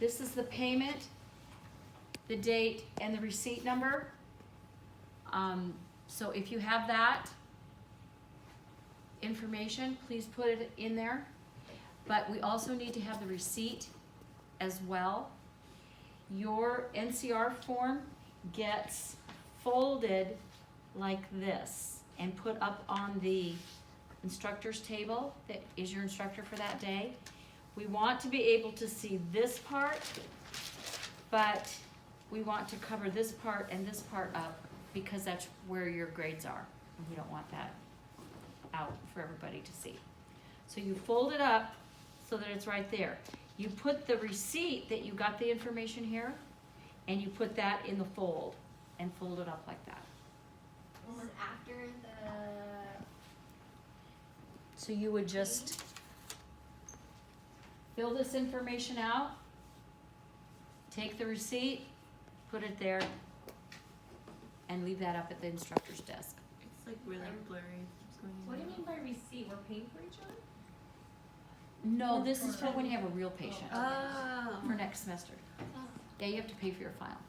this is the payment, the date, and the receipt number. So if you have that information, please put it in there. But we also need to have the receipt as well. Your NCR form gets folded like this and put up on the instructor's table that is your instructor for that day. We want to be able to see this part, but we want to cover this part and this part up because that's where your grades are. And we don't want that out for everybody to see. So you fold it up so that it's right there. You put the receipt that you got the information here, and you put that in the fold and fold it up like that. This is after the. So you would just fill this information out, take the receipt, put it there, and leave that up at the instructor's desk. It's like really blurry. It's going What do you mean by receipt? We're paying for each other? No, this is for when you have a real patient, Oh. for next semester. Yeah, you have to pay for your file.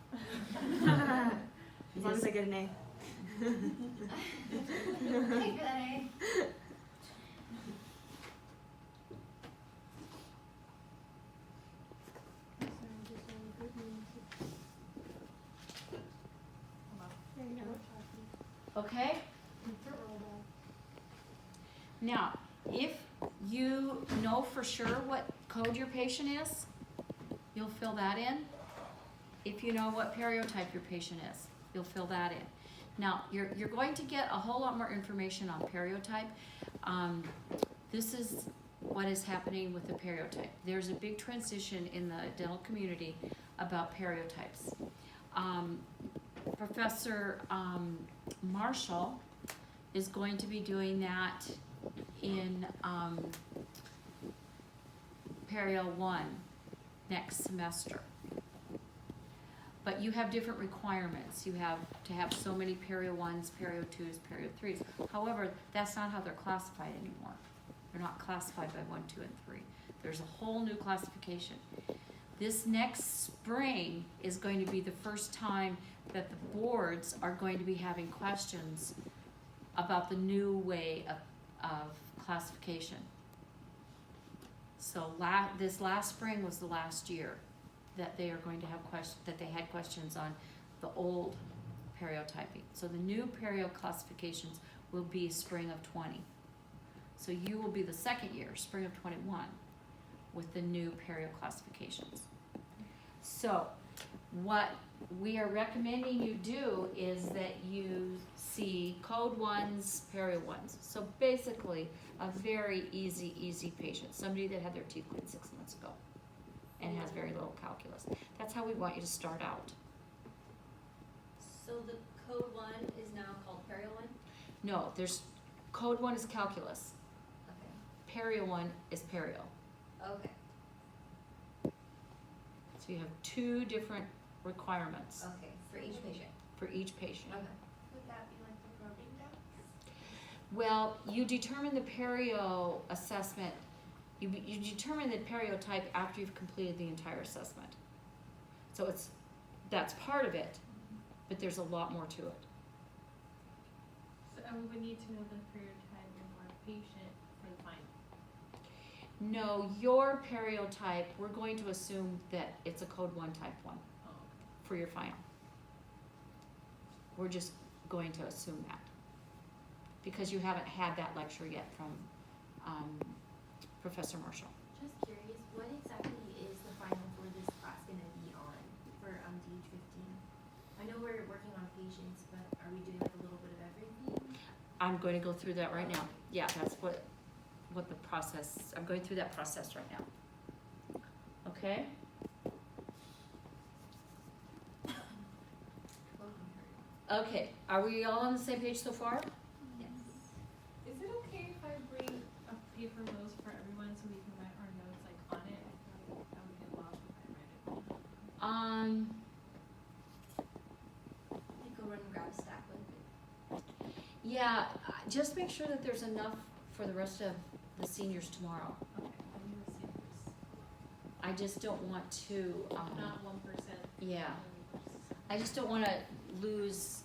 As long as I get an A. Hey, good, eh? Okay? Now, if you know for sure what code your patient is, you'll fill that in. If you know what periotype your patient is, you'll fill that in. Now, you're going to get a whole lot more information on periotype. This is what is happening with the periotype. There's a big transition in the dental community about periotypes. Professor Marshall is going to be doing that in Perio 1 next semester. But you have different requirements. You have to have so many Perio 1s, Perio 2s, Perio 3s. However, that's not how they're classified anymore. They're not classified by 1, 2, and 3. There's a whole new classification. This next spring is going to be the first time that the boards are going to be having questions about the new way of classification. So this last spring was the last year that they are going to have that they had questions on the old periotyping. So the new perio classifications will be spring of 20. So you will be the second year, spring of 21, with the new perio classifications. So what we are recommending you do is that you see code 1s, perio 1s. So basically a very easy patient, somebody that had their teeth cleaned 6 months ago and has very little calculus. That's how we want you to start out. So the code 1 is now called Perio 1? No, there's, code 1 is calculus, Okay. perio 1 is perio. Okay. So you have 2 different requirements Okay, for each patient. for each patient. Okay. Would that be like the probing test? Well, you determine the perio assessment, you determine the periotype after you've completed the entire assessment. So that's part of it, but there's a lot more to it. So we would need to know the periotype of our patient for the final. No, your periotype, we're going to assume that it's a code 1 type 1 Oh, for your final. We're just going to assume that. Because you haven't had that lecture yet from Professor Marshall. Just curious, what exactly is the final for this class gonna be on for DH15? I know we're working on patients, but are we doing like a little bit of everything? I'm going to go through that right now. Yeah, that's what the process, I'm going through that process right now. Okay? Okay, are we all on the same page so far? Yes. is it okay if I bring a paper notes for everyone so we can write our notes like on it? I feel like that would get lost if I read it. You go run and grab a stack with it. Yeah, just make sure that there's enough for the rest of the seniors tomorrow. Okay, I need to see this. I just don't want to, Not 1%. yeah. I just don't wanna lose